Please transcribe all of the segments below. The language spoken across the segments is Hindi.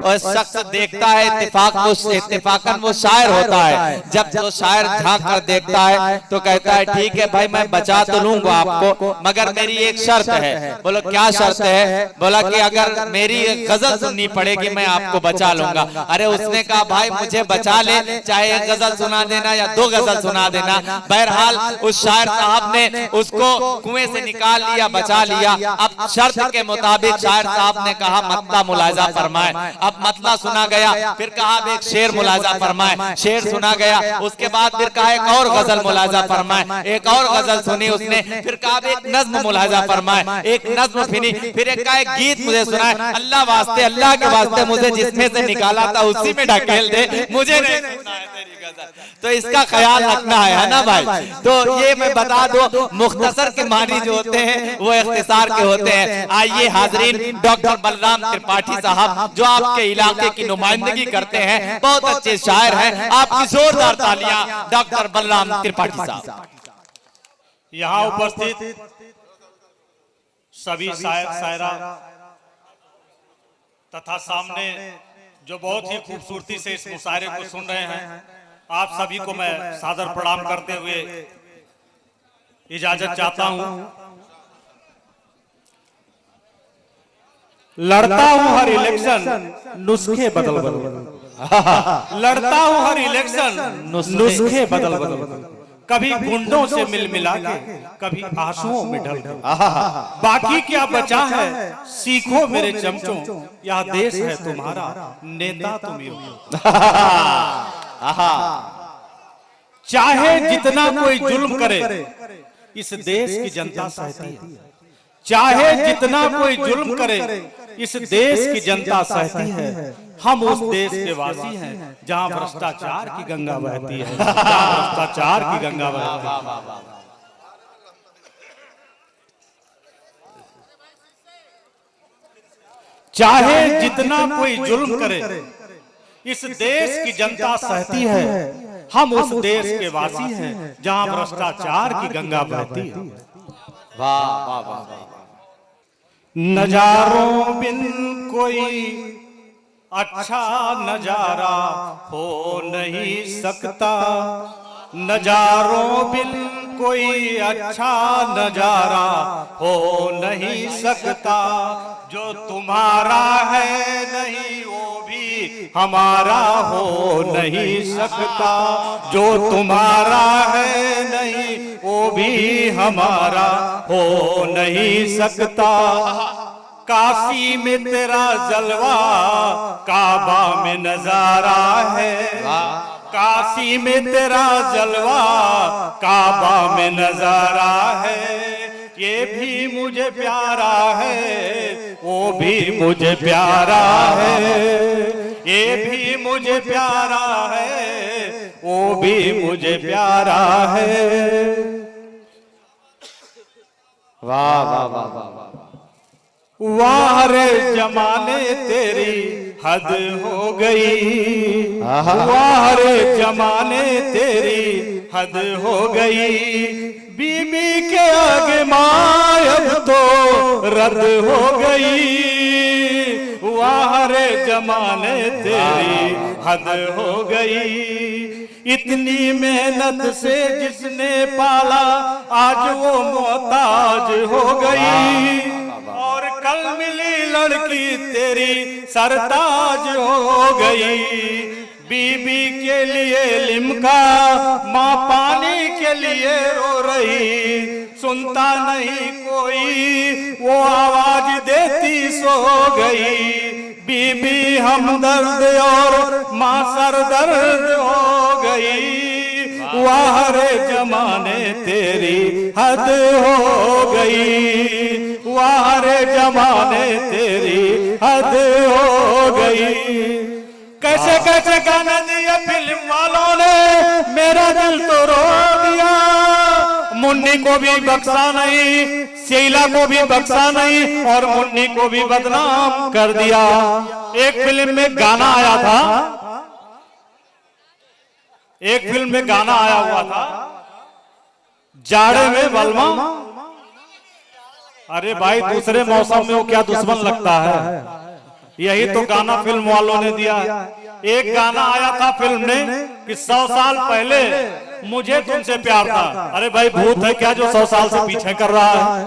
और शख्स देखता है इत्तेफाकन वो शायर होता है। जब जो शायर झांक कर देखता है तो कहता है ठीक है भाई मैं बचा तो लूंगा आपको, मगर मेरी एक शर्त है। बोलो क्या शर्त है? बोला कि अगर मेरी गजल सुननी पड़ेगी मैं आपको बचा लूंगा। अरे उसने कहा भाई मुझे बचा ले, चाहे एक गजल सुना देना या 2 गजल सुना देना। बहरहाल उस शायर साहब ने उसको कुएं से निकाल लिया, बचा लिया। अब शर्त के मुताबिक शायर साहब ने कहा मतला मुलाजा फरमाए। अब मतला सुना गया, फिर कहा अब एक शेर मुलाजा फरमाए, शेर सुना गया। उसके बाद फिर कहा एक और गजल मुलाजा फरमाए, एक और गजल सुनी उसने। फिर कहा एक नज्म मुलाजा फरमाए, एक नज्म सुनी। फिर एक का एक गीत मुझे सुनाए, अल्लाह वास्ते अल्लाह के वास्ते मुझे जिसमें से निकाला था उसी में ढकेल दे, मुझे नहीं सुनना है तेरी गजल। तो इसका ख्याल रखना है ना भाई। तो ये मैं बता दो मुख्तसर के मानी जो होते हैं वो इख्तिसार के होते हैं। आइए हाजरीन, डॉक्टर बलराम त्रिपाठी साहब जो आपके इलाके की नुमाइंदगी करते हैं, बहुत अच्छे शायर हैं, आपकी जोरदार तालियां डॉक्टर बलराम त्रिपाठी साहब। यहाँ उपस्थित सभी शायर शायरा तथा सामने जो बहुत ही खूबसूरती से इस मुशायरे को सुन रहे हैं, आप सभी को मैं सादर प्रणाम करते हुए इजाजत चाहता हूं। लड़ता हूं हर इलेक्शन नुस्खे बदल बदल, लड़ता हूं हर इलेक्शन नुस्खे बदल बदल, कभी गुंडों से मिल मिला के, कभी आंसुओं में ढल के, बाकी क्या बचा है सीखो मेरे चमचों, यह देश है तुम्हारा नेता तुम ही हो। चाहे जितना कोई जुल्म करे इस देश की जनता सहती है, चाहे जितना कोई जुल्म करे इस देश की जनता सहती है। हम उस देश के वासी हैं जहां भ्रष्टाचार की गंगा बहती है, भ्रष्टाचार की गंगा बहती है। चाहे जितना कोई जुल्म करे इस देश की जनता सहती है। हम उस देश के वासी हैं जहां भ्रष्टाचार की गंगा बहती है। वाह वाह वाह। नजारों बिन कोई अच्छा नजारा हो नहीं सकता, नजारों बिन कोई अच्छा नजारा हो नहीं सकता। जो तुम्हारा है नहीं वो भी हमारा हो नहीं सकता, जो तुम्हारा है नहीं वो भी हमारा हो नहीं सकता। काशी में तेरा जलवा काबा में नजारा है, काशी में तेरा जलवा काबा में नजारा है। ये भी मुझे प्यारा है वो भी मुझे प्यारा है, ये भी मुझे प्यारा है वो भी मुझे प्यारा है। वाह वाह वाह वाह। वाह रे जमाने तेरी हद हो गई, वाह रे जमाने तेरी हद हो गई। बीबी के आगे माँ अब तो रद्द हो गई, वाह रे जमाने तेरी हद हो गई। इतनी मेहनत से जिसने पाला आज वो मोहताज हो गई, और कल मिली लड़की तेरी सरताज हो गई। बीबी के लिए लिमका माँ पानी के लिए रो रही, सुनता नहीं कोई वो आवाज देती सो गई। बीबी हमदर्द और माँ सरदर्द हो गई, वाह रे जमाने तेरी हद हो गई, वाह रे जमाने तेरी हद हो गई। कैसे कैसे गाना दिया फिल्म वालों ने, मेरा दिल तो रो दिया। मुन्नी को भी बख्शा नहीं, शीला को भी बख्शा नहीं, और मुन्नी को भी बदनाम कर दिया। एक फिल्म में गाना आया था, एक फिल्म में गाना आया हुआ था, जाड़े में बलमा। अरे भाई दूसरे मौसम में वो क्या दुश्मन लगता है। यही तो गाना फिल्म वालों ने दिया। एक गाना आया था फिल्म ने कि 100 साल पहले मुझे तुमसे प्यार था। अरे भाई भूत है क्या जो 100 साल से पीछे कर रहा है?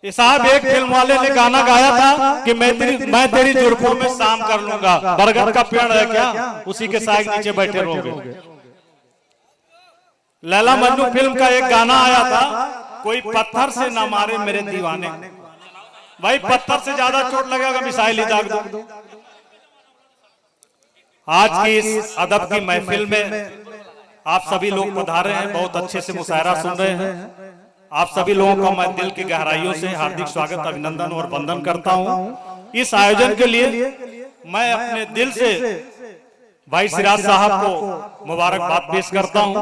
ये साहब एक फिल्म वाले ने गाना गाया था कि मैं तेरी जुल्फों में शाम कर लूंगा। बरगद का पेड़ है क्या, उसी के साग नीचे बैठे रहोगे। लैला मजनू फिल्म का एक गाना आया था, कोई पत्थर से ना मारे मेरे दीवाने। भाई पत्थर से ज्यादा चोट लगेगा मिसाइल ही दाग दो। आज की इस अदब की महफिल में आप सभी लोग पधारे हैं, बहुत अच्छे से मुशायरा सुन रहे हैं। आप सभी लोगों का मैं दिल की गहराइयों से हार्दिक स्वागत, अभिनंदन और वंदन करता हूं। इस आयोजन के लिए मैं अपने दिल से भाई सिराज साहब को मुबारकबाद पेश करता हूं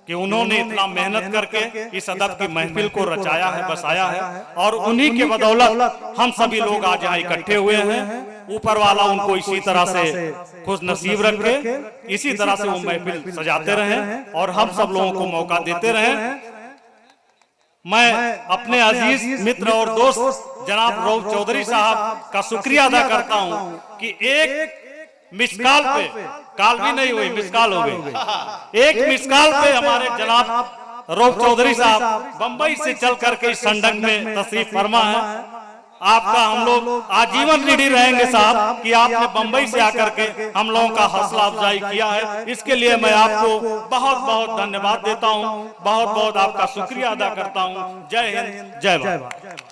कि उन्होंने इतना मेहनत करके इस अदब की महफिल को रचाया है, बसाया है, और उन्हीं के बदौलत हम सभी लोग आज यहाँ इकट्ठे हुए हैं। ऊपर वाला उनको इसी तरह से खुश नसीब रखे, इसी तरह से वो महफिल सजाते रहें और हम सब लोगों को मौका देते रहें। मैं अपने अजीज मित्र और दोस्त जनाब रऊफ चौधरी साहब का शुक्रिया अदा करता हूं कि एक मिस कॉल पे, कॉल भी नहीं हुई, मिस कॉल हो गई, एक मिस कॉल पे हमारे जनाब रऊफ चौधरी साहब बंबई से चल करके इस संडंग में तशरीफ फरमा है। आपका हम लोग आजीवन ऋणी रहेंगे साहब कि आपने बंबई से आकर के हम लोगों का हौसला अफजाई किया है। इसके लिए मैं आपको बहुत बहुत धन्यवाद देता हूं, बहुत बहुत आपका शुक्रिया अदा करता हूं। जय हिंद, जय भारत।